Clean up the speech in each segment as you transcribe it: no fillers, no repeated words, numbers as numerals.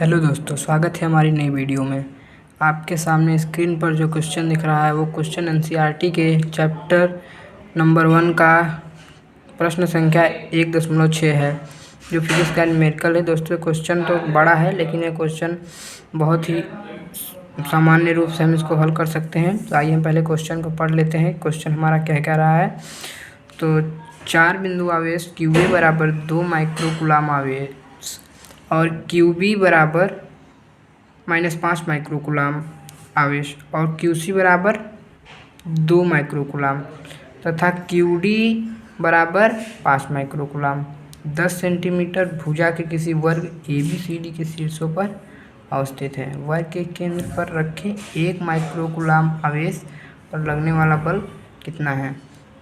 Hello दोस्तों, स्वागत है हमारी नई वीडियो में। आपके सामने स्क्रीन पर जो क्वेश्चन दिख रहा है वो क्वेश्चन एनसीईआरटी के चैप्टर नंबर 1 का प्रश्न संख्या 1.6 है, जो फिजिक्स का न्यूमेरिकल है। दोस्तों क्वेश्चन तो बड़ा है, लेकिन ये क्वेश्चन बहुत ही सामान्य रूप से हम इसको हल कर सकते हैं। तो आइए हम पहले क्वेश्चन को पढ़ लेते हैं। क्वेश्चन हमारा क्या कह रहा है। तो 4 बिंदु आवेश QA बराबर 2 माइक्रोकूलाम आवेश और QB बराबर -5 माइक्रोकूलाम आवेश और QC बराबर 2 माइक्रोकूलाम तथा QD बराबर 5 माइक्रोकूलाम 10 सेंटीमीटर भुजा के किसी वर्ग ABCD के शीर्षों पर अवस्थित है। वर्ग के केंद्र पर रखे 1 माइक्रोकूलाम आवेश पर लगने वाला बल कितना है।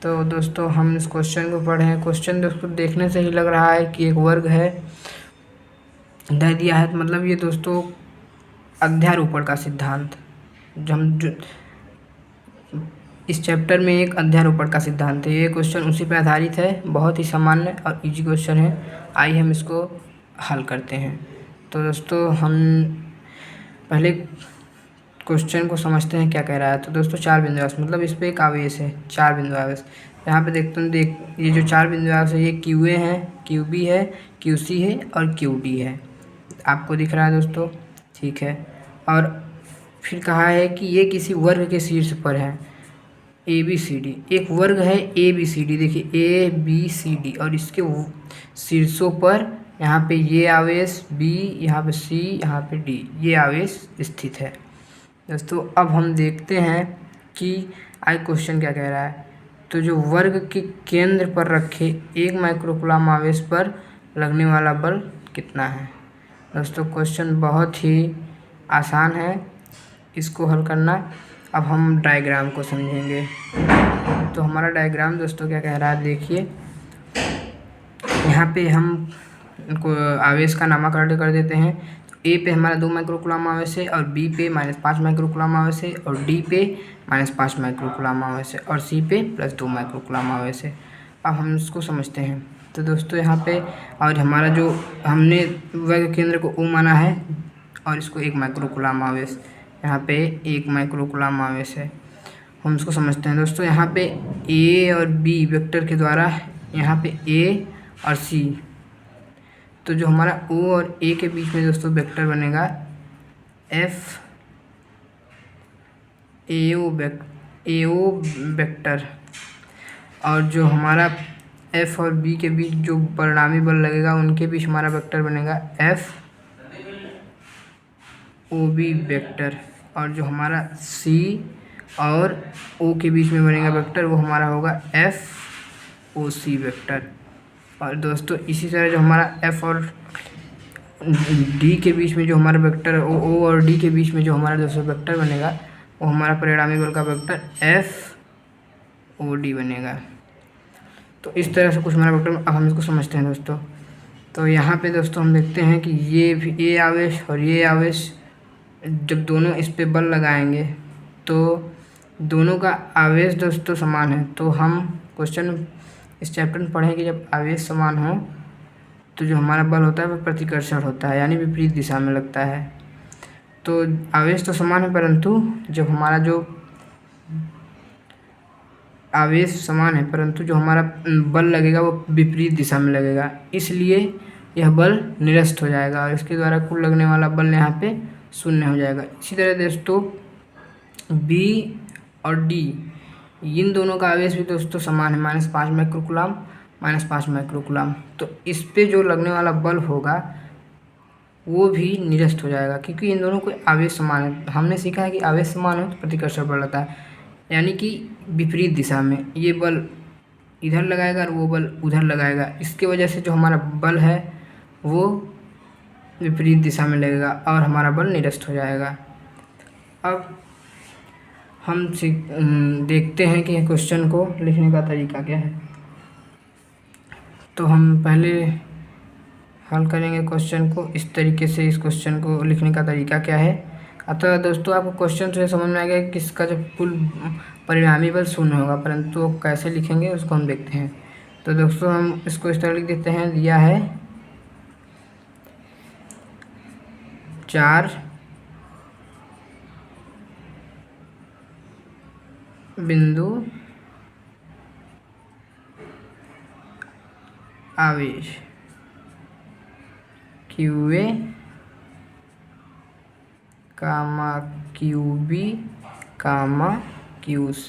तो दोस्तों हम इस क्वेश्चन को पढ़ें। क्वेश्चन दोस्तों देखने से ही लग रहा है कि एक वर्ग है दे दिया है। मतलब ये दोस्तों अध्यारोपण का सिद्धांत जो इस चैप्टर में एक अध्यारोपण का सिद्धांत है। ये क्वेश्चन उसी पर आधारित है। बहुत ही सामान्य और इजी क्वेश्चन है। आइए हम इसको हल करते हैं। तो दोस्तों हम पहले क्वेश्चन को समझते हैं क्या कह रहा है। तो दोस्तों 4 बिंदु आवेश, मतलब इस पर एक आवेश है 4 बिंदु आवेश। यहाँ पे देखते हैं, ये जो 4 बिंदु आवेश है ये QA है, QB है, QC है और QD है। आपको दिख रहा है दोस्तों, ठीक है। और फिर कहा है कि ये किसी वर्ग के शीर्ष पर है ABCD। एक वर्ग है ABCD, देखिए ABCD और इसके शीर्षों पर यहाँ पे ये आवेश B, यहाँ पे C, यहाँ पे D, ये आवेश स्थित है। दोस्तों अब हम देखते हैं कि आई क्वेश्चन क्या कह रहा है। तो जो वर्ग के केंद्र पर रखे 1 माइक्रोकूलाम आवेश पर लगने वाला बल कितना है। दोस्तों क्वेश्चन बहुत ही आसान है इसको हल करना। अब हम डायग्राम को समझेंगे। तो हमारा डायग्राम दोस्तों क्या कह रहा है, देखिए यहाँ पे हम इनको आवेश का नामकरण कर देते हैं। तो A पे हमारा 2 माइक्रोकूलाम आवेश है और B पे -5 माइक्रोकूलाम आवेश है और D पे -5 माइक्रोकूलाम आवेश है और C पे +2 माइक्रोकूलाम आवेश है। अब हम इसको समझते हैं। तो दोस्तों यहाँ पे और हमारा जो हमने वर्ग केंद्र को O माना है और इसको 1 माइक्रोकूलाम आवेश, यहाँ पे 1 माइक्रोकूलाम आवेश है। हम इसको समझते हैं दोस्तों। यहाँ पे A और B वेक्टर के द्वारा यहाँ पे A और C, तो जो हमारा O और A के बीच में दोस्तों वेक्टर बनेगा AO वेक्टर। और जो हमारा F और B के बीच जो परिणामी बल लगेगा उनके बीच हमारा वेक्टर बनेगा FOB वेक्टर। और जो हमारा C और O के बीच में बनेगा वेक्टर वो हमारा होगा FOC वेक्टर। और दोस्तों इसी तरह जो हमारा F और D के बीच में जो हमारा वेक्टर O और D के बीच में जो हमारा दोस्तों वेक्टर बनेगा वो हमारा परिणामी बल का वेक्टर FOD बनेगा। तो इस तरह से कुछ हमारा वेक्टर। अब हम इसको समझते हैं दोस्तों। तो यहाँ पे दोस्तों हम देखते हैं कि ये आवेश और ये आवेश जब दोनों इस पे बल लगाएंगे तो दोनों का आवेश दोस्तों समान है। तो हम क्वेश्चन इस चैप्टर में पढ़ें कि जब आवेश समान हो तो जो हमारा बल होता है वो प्रतिकर्षण होता है, यानी विपरीत दिशा में लगता है। तो आवेश तो समान है, परंतु जब हमारा जो आवेश समान है परंतु जो हमारा बल लगेगा वो विपरीत दिशा में लगेगा, इसलिए यह बल निरस्त हो जाएगा और इसके द्वारा कुल लगने वाला बल यहाँ पे 0 हो जाएगा। इसी तरह दोस्तों B और D इन दोनों का आवेश भी दोस्तों समान है, -5 माइक्रोकूलाम -5 माइक्रोकूलाम। तो इस पे जो लगने वाला बल होगा वो भी निरस्त हो जाएगा, क्योंकि इन दोनों को आवेश समान है। हमने सीखा है कि आवेश समान हो तो प्रतिकर्षण बल होता है, यानी कि विपरीत दिशा में ये बल इधर लगाएगा और वो बल उधर लगाएगा। इसके वजह से जो हमारा बल है वो विपरीत दिशा में लगेगा और हमारा बल निरस्त हो जाएगा। अब हम देखते हैं कि क्वेश्चन को लिखने का तरीका क्या है। तो हम पहले हल करेंगे क्वेश्चन को इस तरीके से। इस क्वेश्चन को लिखने का तरीका क्या है। अतः दोस्तों आपको क्वेश्चन से समझ में आ गया कि इसका जो कुल परिणामी बल 0 होगा, परंतु कैसे लिखेंगे उसको हम देखते हैं। तो दोस्तों हम इसको इस तरह लिख देते हैं। दिया है 4 बिंदु आवेश QA, QB, QC,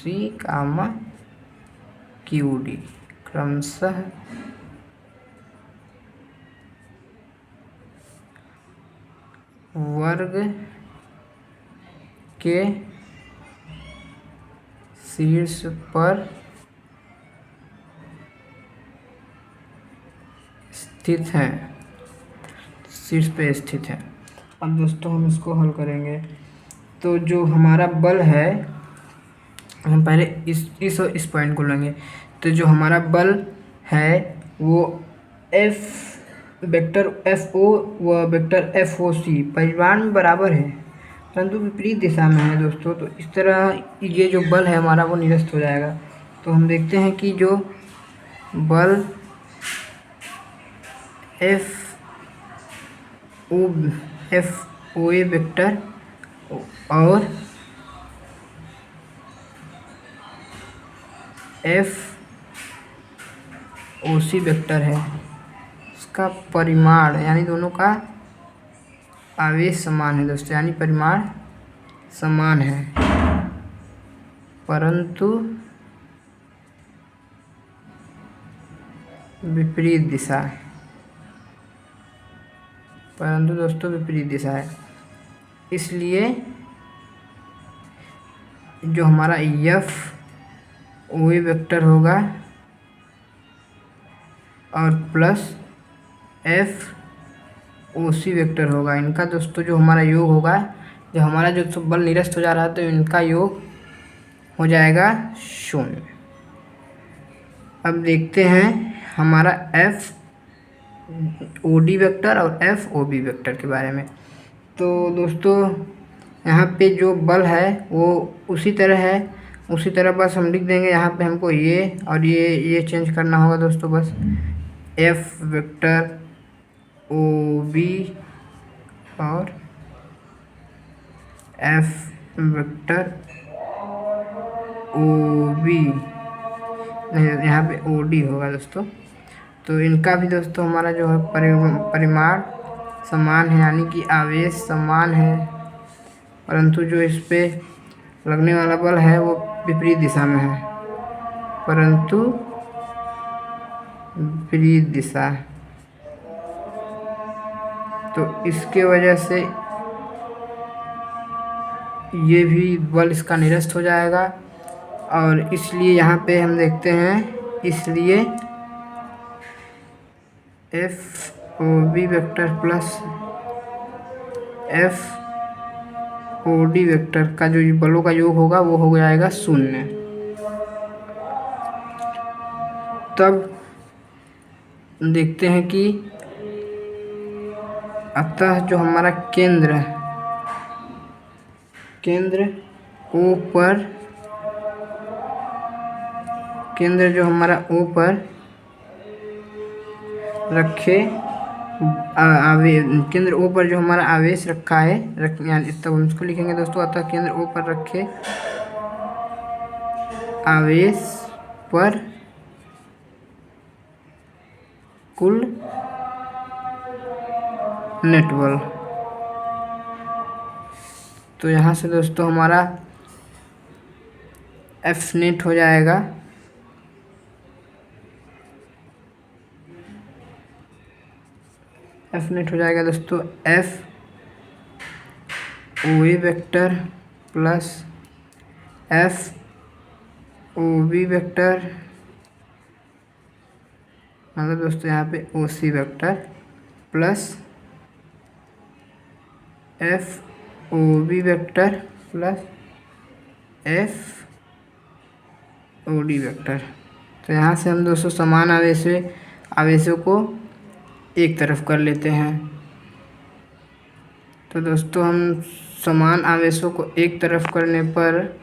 QD क्रमशः वर्ग के शीर्ष पर स्थित हैं, शीर्ष पे स्थित है। अब दोस्तों हम इसको हल करेंगे। तो जो हमारा बल है, हम पहले इस पॉइंट को लेंगे। तो जो हमारा बल है वो वेक्टर FO व वेक्टर FOC परिमाण में बराबर है, परंतु विपरीत दिशा में है दोस्तों। तो इस तरह ये जो बल है हमारा वो निरस्त हो जाएगा। तो हम देखते हैं कि जो बल FOA वेक्टर और FOC वेक्टर है, इसका परिमाण यानी दोनों का आवेश समान है दोस्तों, यानी परिमाण समान है, परंतु विपरीत दिशा, परंतु दोस्तों विपरीत दिशा है। इसलिए जो हमारा FOA वेक्टर होगा और प्लस FOC वेक्टर होगा, इनका दोस्तों जो हमारा योग होगा, जो हमारा जो बल निरस्त हो जा रहा है तो इनका योग हो जाएगा 0। अब देखते हैं हमारा FOD वेक्टर और FOB वेक्टर के बारे में। तो दोस्तों यहाँ पे जो बल है वो उसी तरह है, उसी तरह बस हम लिख देंगे। यहाँ पे हमको ये और ये चेंज करना होगा दोस्तों। बस F वेक्टर OB और F वेक्टर OB, नहीं यहाँ पे OD होगा दोस्तों। तो इनका भी दोस्तों हमारा जो है परिमाण समान है, यानी कि आवेश समान है, परंतु जो इस पे लगने वाला बल है वो विपरीत दिशा में है, परंतु विपरीत दिशा। तो इसके वजह से ये भी बल इसका निरस्त हो जाएगा, और इसलिए यहाँ पे हम देखते हैं, इसलिए FOB vector plus FOD vector का जो बलों का योग होगा वो हो जाएगा 0। तब देखते हैं कि अतः जो हमारा केंद्र O पर, केंद्र जो हमारा O पर रखे केंद्र O पर जो हमारा आवेश रखा है यानी तब हम इसको लिखेंगे दोस्तों। अतः केंद्र O पर रखे आवेश पर कुल नेट बल। तो यहाँ से दोस्तों हमारा F नेट हो जाएगा दोस्तों FOA vector plus FOB vector, मतलब दोस्तों यहाँ पे OC vector plus FOB vector plus FOD vector. तो यहाँ से हम दोस्तों समान आवेशों को एक तरफ कर लेते हैं। तो दोस्तों हम समान आवेशों को एक तरफ करने पर